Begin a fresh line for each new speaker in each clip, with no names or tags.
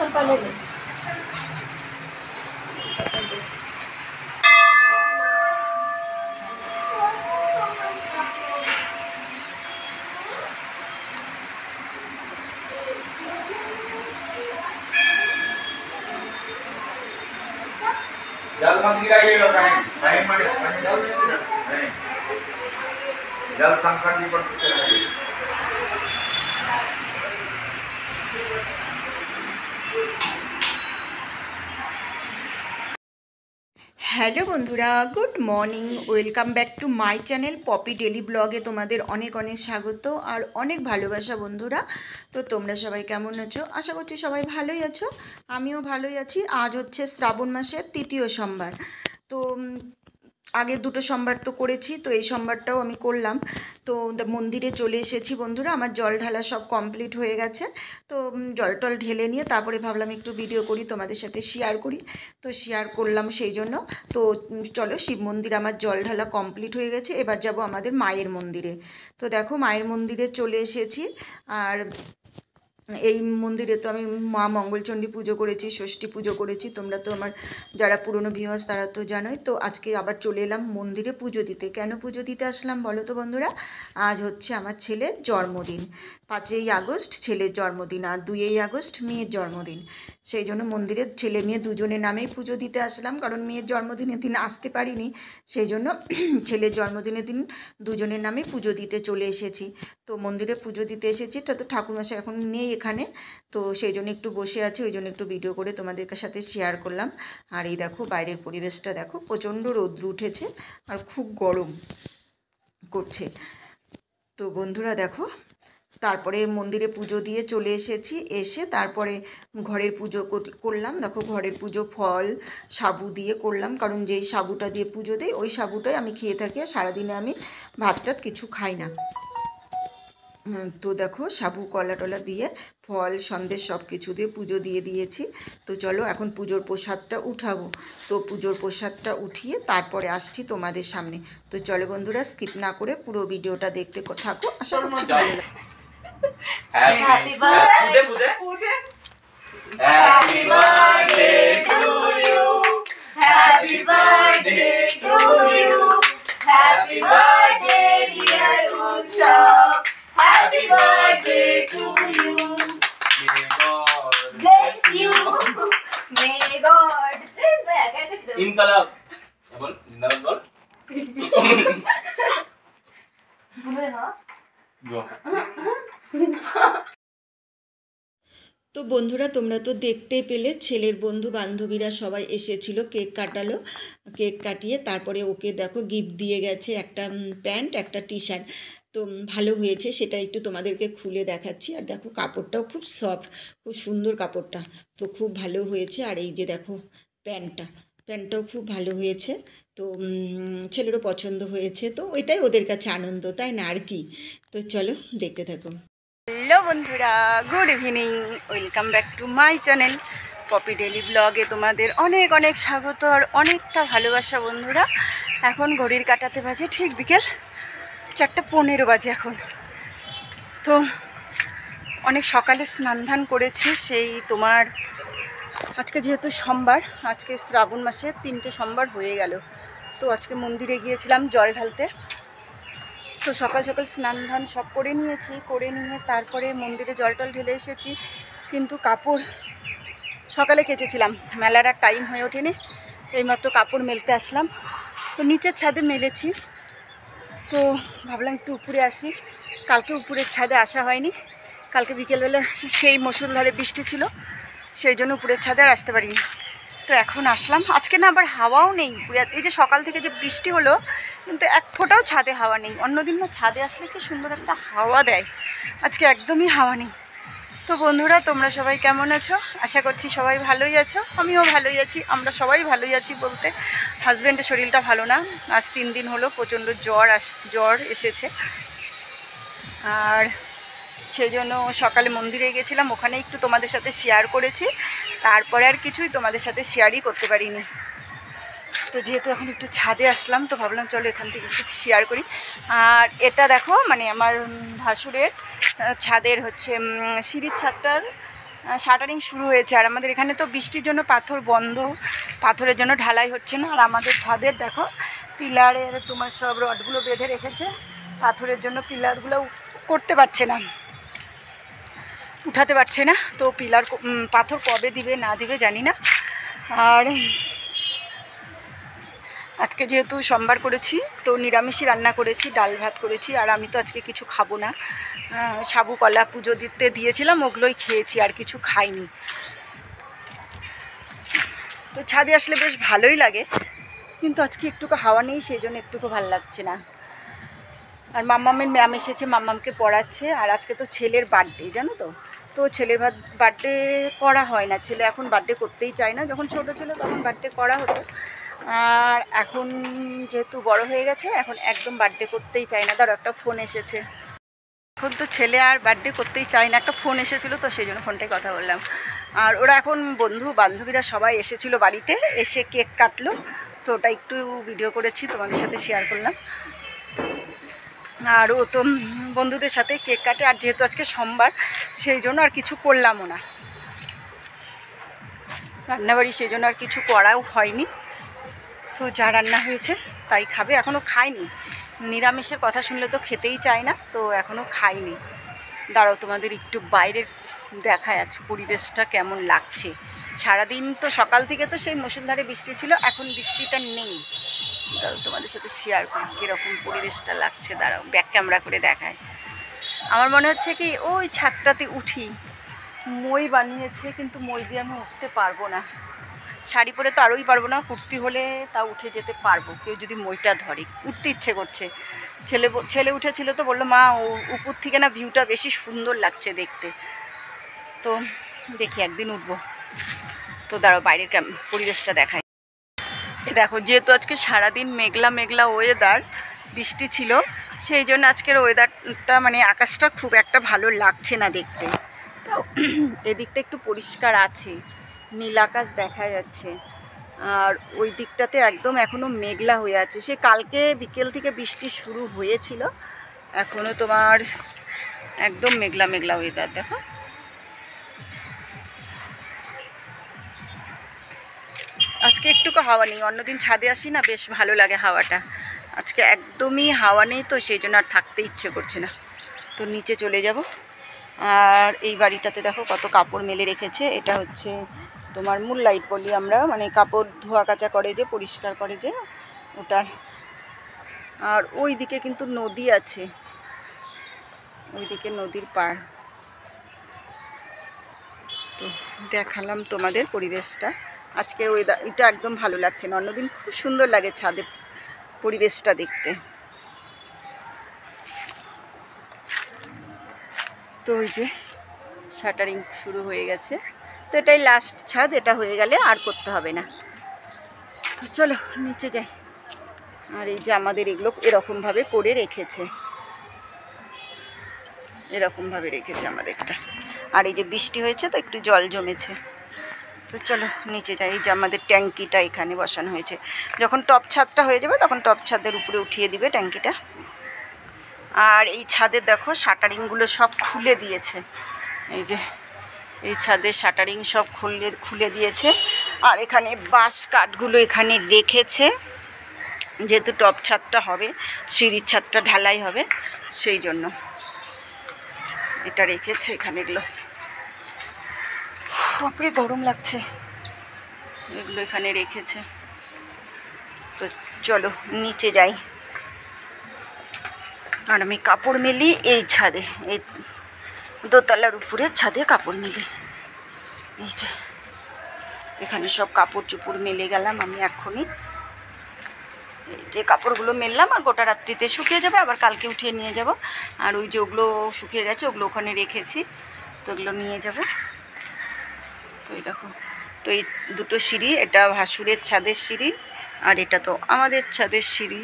जल मत गिराइएगा टाइम में जल नहीं जल संकट भी पड़ सकते हैं।
হ্যালো বন্ধুরা, good morning, welcome back to my channel Poppy daily ব্লগে তোমাদের অনেক অনেক স্বাগত আর অনেক ভালোবাসা বন্ধুরা। তো তোমরা সবাই কেমন আছো? আশা করছি সবাই ভালোই আছো, আমিও ভালোই আছি। আজ হচ্ছে শ্রাবণ মাসের তৃতীয় সোমবার। তো আগে দুটো সোমবার তো করেছি, তো এই সোমবারটাও আমি করলাম। তো মন্দিরে চলে এসেছি বন্ধুরা, আমার জল ঢালা সব কমপ্লিট হয়ে গেছে। তো জল টল ঢেলে নিয়ে তারপরে ভাবলাম একটু ভিডিও করি, তোমাদের সাথে শেয়ার করি। তো শেয়ার করলাম সেই জন্য। তো চলো, শিব মন্দিরে আমার জল ঢালা কমপ্লিট হয়ে গেছে, এবার যাব আমাদের মায়ের মন্দিরে। তো দেখো, মায়ের মন্দিরে চলে এসেছি। আর এই মন্দিরে তো আমি মা মঙ্গলচণ্ডী পুজো করেছি, ষষ্ঠী পুজো করেছি। তোমরা তো আমার যারা পুরনো ভিউয়ার্স তারা তো জানোই। তো আজকে আবার চলে এলাম মন্দিরে পুজো দিতে। কেন পুজো দিতে আসলাম বলো তো বন্ধুরা? আজ হচ্ছে আমার ছেলের জন্মদিন। 5ই আগস্ট ছেলের জন্মদিন, আর 2ই আগস্ট মেয়ের জন্মদিন। সেই জন্য মন্দিরে ছেলে মেয়ে দুজনের নামেই পুজো দিতে আসলাম, কারণ মেয়ের জন্মদিনের দিন আসতে পারিনি। সেই জন্য ছেলের জন্মদিনের দিন দুজনের নামেই পুজো দিতে চলে এসেছি। তো মন্দিরে পুজো দিতে এসেছি, তো ঠাকুরমশাই এখন নেই এখানে। তো সেই জন্য একটু বসে আছি, ওই জন্য একটু ভিডিও করে তোমাদের সাথে শেয়ার করলাম। আর এই দেখো বাইরের পরিবেশটা দেখো, প্রচণ্ড রৌদ্র উঠেছে আর খুব গরম করছে। তো বন্ধুরা দেখো, তারপরে মন্দিরে পুজো দিয়ে চলে এসেছি। এসে তারপরে ঘরের পুজো করলাম। দেখো ঘরের পুজো ফল সাবু দিয়ে করলাম, কারণ যেই সাবুটা দিয়ে পুজো দেয় ওই সাবুটাই আমি খেয়ে থাকি। আর সারাদিনে আমি ভাত টাত কিছু খাই না। তো দেখো সাবু কলা টলা দিয়ে ফল সন্দেশ সব কিছু দিয়ে পুজো দিয়ে দিয়েছি। তো চলো এখন পুজোর প্রসাদটা উঠাবো। তো পুজোর প্রসাদটা উঠিয়ে তারপরে আসছি তোমাদের সামনে। তো চলো বন্ধুরা, স্কিপ না করে পুরো ভিডিওটা দেখতে থাকো, আশা করছি ভালো লাগবে।
Happy birthday to you. Happy birthday to you. Happy birthday dear Usha. Happy birthday to you. May God bless you. May God. Inqalab. Bol. Inqalab bol. Bole ha. Go.
তো বন্ধুরা তোমরা তো দেখতেই পেলে, ছেলের বন্ধু বান্ধবীরা সবাই এসেছিল, কেক কাটালো। কেক কাটিয়ে তারপরে ওকে দেখো গিফট দিয়ে গেছে একটা প্যান্ট, একটা টি শার্ট। তো ভালো হয়েছে, সেটা একটু তোমাদেরকে খুলে দেখাচ্ছি। আর দেখো কাপড়টাও খুব সফট, খুব সুন্দর কাপড়টা, তো খুব ভালো হয়েছে। আর এই যে দেখো প্যান্টটাও খুব ভালো হয়েছে। তো ছেলেরও পছন্দ হয়েছে, তো ওইটাই ওদের কাছে আনন্দ, তাই না? আর কি। তো চলো দেখতে থাকো। হ্যালো বন্ধুরা, good evening, welcome back to my channel Poppy daily ব্লগে তোমাদের অনেক অনেক স্বাগত আর অনেকটা ভালোবাসা বন্ধুরা। এখন ঘড়ির কাটাতে বাজে ঠিক বিকেল 4:15 বাজে এখন। তো অনেক সকালে স্নান ধান করেছি, সেই তোমার আজকে যেহেতু সোমবার, আজকে শ্রাবণ মাসে 3টে সোমবার হয়ে গেল। তো আজকে মন্দিরে গিয়েছিলাম জল ঢালতে। তো সকাল সকাল স্নান ধান সব করে নিয়েছি, করে নিয়ে তারপরে মন্দিরে জল টল ঢেলে এসেছি। কিন্তু কাপড় সকালে কেচেছিলাম, মেলার আর টাইম হয়ে ওঠেনি, এইমাত্র কাপড় মেলতে আসলাম। তো নিচের ছাদে মেলেছি। তো ভাবলাম একটু উপরে আসি, কালকে উপরের ছাদে আসা হয়নি। কালকে বিকেলবেলা সেই মুষলধারে বৃষ্টি ছিল, সেই জন্য উপরের ছাদে আর আসতে পারিনি। তো এখন আসলাম। আজকে না আবার হাওয়াও নেই, এই যে সকাল থেকে যে বৃষ্টি হলো কিন্তু এক ফোঁটাও ছাদে হাওয়া নেই। অন্যদিন না ছাদে আসলে কি সুন্দর একটা হাওয়া দেয়, আজকে একদমই হাওয়া নেই। তো বন্ধুরা তোমরা সবাই কেমন আছো? আশা করছি সবাই ভালোই আছো, আমিও ভালোই আছি। আমরা সবাই ভালোই আছি বলতে, হাজব্যান্ডের শরীরটা ভালো না, আজ 3 দিন হলো প্রচণ্ড জ্বর এসেছে। আর সেই জন্য সকালে মন্দিরে গেছিলাম, ওখানে একটু তোমাদের সাথে শেয়ার করেছি, তারপরে আর কিছুই তোমাদের সাথে শেয়ারই করতে পারিনি। তো যেহেতু এখন একটু ছাদে আসলাম, তো ভাবলাম চলো এখান থেকে একটু শেয়ার করি। আর এটা দেখো, মানে আমার ভাসুরের ছাদের হচ্ছে সিঁড়ির ছাদটার শাটারিং শুরু হয়েছে। আর আমাদের এখানে তো বৃষ্টির জন্য পাথর বন্ধ, পাথরের জন্য ঢালাই হচ্ছে না। আর আমাদের ছাদের দেখো পিলারের তোমার সব রডগুলো বেঁধে রেখেছে, পাথরের জন্য পিলারগুলো করতে পারছে না, উঠাতে পারছে না। তো পিলার পাথর কবে দিবে না দিবে জানি না। আর আজকে যেহেতু সোমবার করেছি তো নিরামিষই রান্না করেছি, ডাল ভাত করেছি। আর আমি তো আজকে কিছু খাবো না, সাবু কলা পুজো দিতে দিয়েছিলাম ওগুলোই খেয়েছি, আর কিছু খাইনি। তো ছাদে আসলে বেশ ভালোই লাগে, কিন্তু আজকে একটুকু হাওয়া নেই, সেই জন্য একটুকু ভালো লাগছে না। আর মাম্মামের ম্যাম এসেছে, মাম্মামকে পড়াচ্ছে। আর আজকে তো ছেলের বার্থডে, জানো তো। তো ছেলের বার্থডে করা হয় না, ছেলে এখন বার্থডে করতেই চায় না। যখন ছোটো ছিল তখন বার্থডে করা হতো, আর এখন যেহেতু বড় হয়ে গেছে এখন একদম বার্থডে করতেই চায় না। ধরো একটা ফোন এসেছে, এখন তো ছেলে আর বার্থডে করতেই চায় না। একটা ফোন এসেছিলো তো সেই জন্য ফোনটাই কথা বললাম। আর ওরা এখন বন্ধু বান্ধবীরা সবাই এসেছিলো বাড়িতে, এসে কেক কাটলো, তো ওটা একটু ভিডিও করেছি তোমাদের সাথে শেয়ার করলাম। আর ও তো বন্ধুদের সাথে কেক কাটে। আর যেহেতু আজকে সোমবার সেই জন্য আর কিছু করলামও না রান্নাবাড়ি, সেই জন্য আর কিছু করাও হয়নি। তো যা রান্না হয়েছে তাই খাবে, এখনও খায়নি। নিরামিষের কথা শুনলে তো খেতেই চায় না, তো এখনও খাইনি। দাঁড়াও তোমাদের একটু বাইরের দেখায় আছে পরিবেশটা কেমন লাগছে। সারাদিন তো সকাল থেকে তো সেই মুষলধারে বৃষ্টি ছিল, এখন বৃষ্টিটা নেই। দাঁড়াও তোমাদের সাথে শেয়ার করি কীরকম পরিবেশটা লাগছে। দাঁড়াও ব্যাক ক্যামেরা করে দেখায়। আমার মনে হচ্ছে কি ওই ছাদটাতে উঠি, মই বানিয়েছে কিন্তু মই দিয়ে আমি উঠতে পারবো না। শাড়ি পরে তো আরোই পারবো না, কুর্তি হলে তা উঠে যেতে পারবো, কেউ যদি মইটা ধরে। উঠতে ইচ্ছে করছে। ছেলে উঠেছিল তো বললো মা উপর থেকে না ভিউটা বেশি সুন্দর লাগছে দেখতে। তো দেখি একদিন উঠবো। তো দাঁড়াও বাইরের পরিবেশটা দেখায়। দেখো যেহেতু আজকে সারাদিন মেঘলা মেঘলা ওয়েদার, বৃষ্টি ছিল, সেই জন্য আজকের ওয়েদারটা মানে আকাশটা খুব একটা ভালো লাগছে না দেখতে। তাও এদিকটা একটু পরিষ্কার আছে, নীল আকাশ দেখা যাচ্ছে। আর ওই দিকটাতে একদম এখনও মেঘলা হয়ে আছে। সে কালকে বিকেল থেকে বৃষ্টি শুরু হয়েছিল, এখনও তোমার একদম মেঘলা মেঘলা ওয়েদার। দেখো আজকে একটুকু হাওয়া নেই, অন্যদিন ছাদে আসি না বেশ ভালো লাগে হাওয়াটা, আজকে একদমই হাওয়া নেই, তো সেই জন্য আর থাকতে ইচ্ছে করছে না। তো নিচে চলে যাব। আর এই বাড়িটাতে দেখো কত কাপড় মেলে রেখেছে। এটা হচ্ছে তোমার মূল লাইট বলি আমরা, মানে কাপড় ধোয়া কাচা করে যে, পরিষ্কার করে যে ওটার। আর ওই দিকে কিন্তু নদী আছে, ওইদিকে নদীর পাড়। তো দেখালাম তোমাদের পরিবেশটা। আজকের ওয়েদার এটা একদম ভালো লাগছে না, অন্যদিন খুব সুন্দর লাগে ছাদে পরিবেশটা দেখতে। তো ওই যে শাটারিং শুরু হয়ে গেছে, তো এটাই লাস্ট ছাদ, এটা হয়ে গেলে আর করতে হবে না। তো চলো নিচে যাই। আর এই যে আমাদের এগুলো এরকমভাবে করে রেখেছে, এরকমভাবে রেখেছে আমাদেরটা। আর এই যে বৃষ্টি হয়েছে তো একটু জল জমেছে। তো চলো নিচে যাই। এই যে আমাদের ট্যাঙ্কিটা এখানে বসানো হয়েছে, যখন টপ ছাদটা হয়ে যাবে তখন টপ ছাদের উপরে উঠিয়ে দিবে ট্যাঙ্কিটা। আর এই ছাদে দেখো শাটারিংগুলো সব খুলে দিয়েছে, এই যে এই ছাদের শাটারিং সব খুলে দিয়েছে। আর এখানে বাঁশ কাঠগুলো এখানে রেখেছে, যেহেতু টপ ছাদটা হবে, সিঁড়ির ছাদটা ঢালাই হবে, সেই জন্য এটা রেখেছে এখানে। এগুলো বাপরে গরম লাগছে, এগুলো এখানে রেখেছে। তো চলো নিচে যাই। আর আমি কাপড় মেলি এই ছাদে, এই দোতলার উপরে ছাদে কাপড় মেলি। এই যে এখানে সব কাপড় চোপড় মেলে গেলাম আমি এখনই। এই যে কাপড়গুলো মেললাম, আর গোটা রাত্রিতে শুকিয়ে যাবে, আবার কালকে উঠিয়ে নিয়ে যাব। আর ওই যে ওগুলো শুকিয়ে গেছে ওগুলো ওখানে রেখেছি, তো ওগুলো নিয়ে যাব। তো এই দেখো, তো এই দুটো সিঁড়ি, এটা ভাসুরের ছাদের সিঁড়ি আর এটা তো আমাদের ছাদের সিঁড়ি।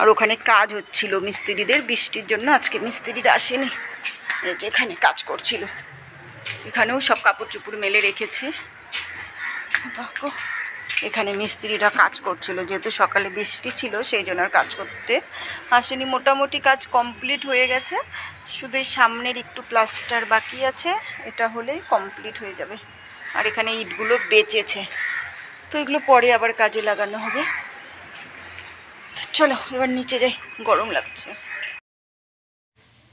আর ওখানে কাজ হচ্ছিল মিস্ত্রিদের, বৃষ্টির জন্য আজকে মিস্ত্রিরা আসেনি, যেখানে কাজ করছিল এখানেও সব কাপড় চোপড় মেলে রেখেছি। দেখো এখানে মিস্ত্রিরা কাজ করছিল, যেহেতু সকালে বৃষ্টি ছিল সেই জন্য আর কাজ করতে আসেনি। মোটামুটি কাজ কমপ্লিট হয়ে গেছে, শুধু এই সামনের একটু প্লাস্টার বাকি আছে, এটা হলেই কমপ্লিট হয়ে যাবে। আর এখানে ইটগুলো বেঁচেছে, তো এগুলো পরে আবার কাজে লাগানো হবে। চলো এবার নিচে যাই, গরম লাগছে।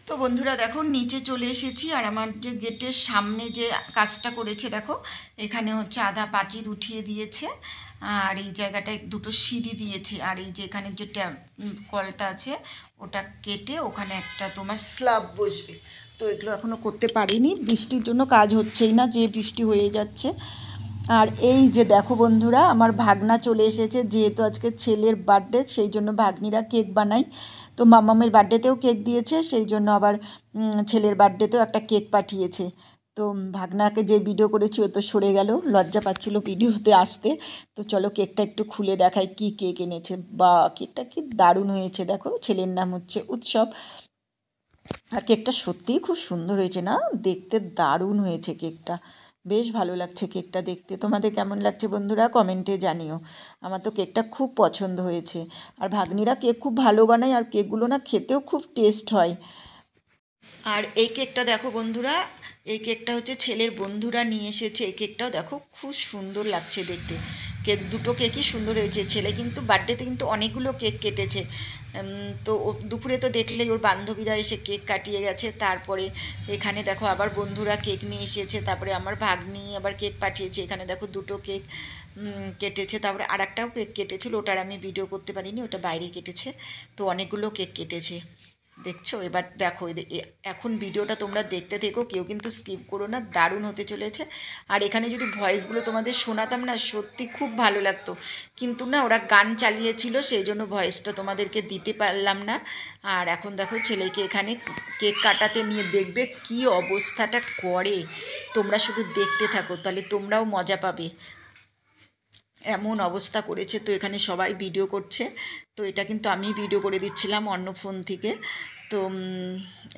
তো বন্ধুরা দেখো নিচে চলে এসেছি, আর আমার যে গেটের সামনে যে কাজটা করেছে দেখো, এখানে হচ্ছে আধা প্রাচীর উঠিয়ে দিয়েছে, আর এই জায়গাটায় দুটো সিঁড়ি দিয়েছে, আর এই যে এখানে যে কলটা আছে ওটা কেটে ওখানে একটা তোমার স্ল্যাব বসবে। তো এগুলো এখনও করতে পারিনি, বৃষ্টির জন্য কাজ হচ্ছেই না, যে বৃষ্টি হয়ে যাচ্ছে। আর এই যে দেখো বন্ধুরা, আমার ভাগনা চলে এসেছে, যেহেতু আজকে ছেলের বার্থডে সেই জন্য ভাগ্নিরা কেক বানাই। তো মামামের বার্থডেতেও কেক দিয়েছে, সেই জন্য আবার ছেলের বার্থডেতেও একটা কেক পাঠিয়েছে। তো ভাগনাকে যে ভিডিও করেছি ও তো সরে গেল, লজ্জা পাচ্ছিল ভিডিওতে আসতে। তো চলো কেকটা একটু খুলে দেখাই কি কেক এনেছে। বা কেকটা কি দারুণ হয়েছে, দেখো ছেলের নাম হচ্ছে উৎসব। আর কেকটা সত্যিই খুব সুন্দর হয়েছে না, দেখতে দারুণ হয়েছে কেকটা, বেশ ভালো লাগছে কেকটা দেখতে। তোমাদের কেমন লাগছে বন্ধুরা কমেন্টে জানিও। আমার তো কেকটা খুব পছন্দ হয়েছে, আর ভাগ্নিরা কেক খুব ভালো বানায়, আর কেকগুলো না খেতেও খুব টেস্ট হয়। আর এই কেকটা দেখো বন্ধুরা, এই কেকটা হচ্ছে ছেলের বন্ধুরা নিয়ে এসেছে। এই কেকটাও দেখো খুব সুন্দর লাগছে দেখতে, কেক দুটো কেকই সুন্দর হয়েছে। ছেলে কিন্তু বার্থডেতে কিন্তু অনেকগুলো কেক কেটেছে। তো ও দুপুরে তো দেখলেই ওর বান্ধবীরা এসে কেক কাটিয়ে গেছে, তারপরে এখানে দেখো আবার বন্ধুরা কেক নিয়ে এসেছে, তারপরে আমার ভাগ্নি আবার কেক পাঠিয়েছে। এখানে দেখো দুটো কেক কেটেছে, তারপরে আর একটাও কেক কেটেছিল, ওটার আমি ভিডিও করতে পারিনি, ওটা বাইরে কেটেছে। তো অনেকগুলো কেক কেটেছে দেখছো। এবার দেখো এখন ভিডিওটা তোমরা দেখতে থেকো, কেউ কিন্তু স্কিপ করো না, দারুণ হতে চলেছে। আর এখানে যদি ভয়েসগুলো তোমাদের শোনাতাম না সত্যি খুব ভালো লাগতো, কিন্তু না ওরা গান চালিয়েছিল সেই জন্য ভয়েসটা তোমাদেরকে দিতে পারলাম না। আর এখন দেখো ছেলেকে এখানে কেক কাটাতে নিয়ে দেখবে কি অবস্থাটা করে, তোমরা শুধু দেখতে থাকো তাহলে তোমরাও মজা পাবে। এমন অবস্থা করেছে, তো এখানে সবাই ভিডিও করছে, তো এটা কিন্তু আমি ভিডিও করে দিচ্ছিলাম অন্য ফোন থেকে। তো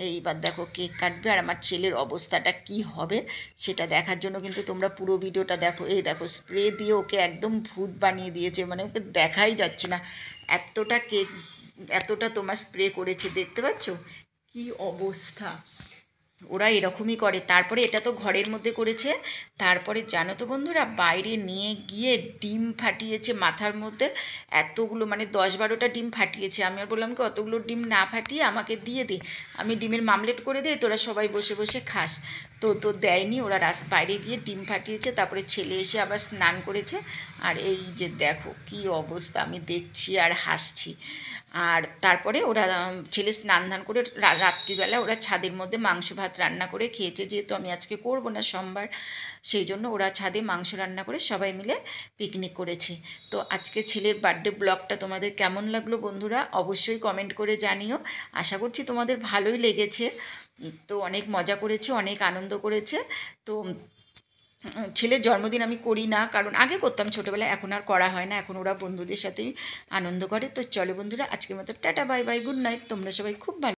এইবার দেখো কেক কাটবে, আর আমার ছেলের অবস্থাটা কি হবে সেটা দেখার জন্য কিন্তু তোমরা পুরো ভিডিওটা দেখো। এই দেখো স্প্রে দিয়ে ওকে একদম ভূত বানিয়ে দিয়েছে, মানে ওকে দেখাই যাচ্ছে না, এতটা কেক এতটা তোমার স্প্রে করেছে, দেখতে পাচ্ছ কি অবস্থা। ওরা এরকমই করে। তারপরে এটা তো ঘরের মধ্যে করেছে, তারপরে জানো তো বন্ধুরা বাইরে নিয়ে গিয়ে ডিম ফাটিয়েছে মাথার মধ্যে, এতগুলো মানে 10-12টা ডিম ফাটিয়েছে। আমি আর বললাম কি অতগুলো ডিম না ফাটিয়ে আমাকে দিয়ে দে, আমি ডিমের মামলেট করে দিই, তোরা সবাই বসে বসে খাস। তো দেয়নি, ওরা বাইরে গিয়ে ডিম ফাটিয়েছে। তারপরে ছেলে এসে আবার স্নান করেছে, আর এই যে দেখো কি অবস্থা, আমি দেখছি আর হাসছি। আর তারপরে ওরা ছেলে স্নান ধান করে রাত্রিবেলা ওরা ছাদের মধ্যে মাংস ভাত রান্না করে খেয়েছে, যেহেতু আমি আজকে করব না সোমবার, সেই জন্য ওরা ছাদে মাংস রান্না করে সবাই মিলে পিকনিক করেছে। তো আজকে ছেলের বার্থডে ব্লগটা তোমাদের কেমন লাগলো বন্ধুরা অবশ্যই কমেন্ট করে জানিও। আশা করছি তোমাদের ভালোই লেগেছে। তো অনেক মজা করেছে, অনেক আনন্দ করেছে। তো ছেলের জন্মদিন আমি করি না, কারণ আগে করতাম ছোটোবেলায়, এখন আর করা হয় না, এখন ওরা বন্ধুদের সাথেই আনন্দ করে। তো চলো বন্ধুরা আজকের মতো tata bye bye, good night, তোমরা সবাই খুব ভালো।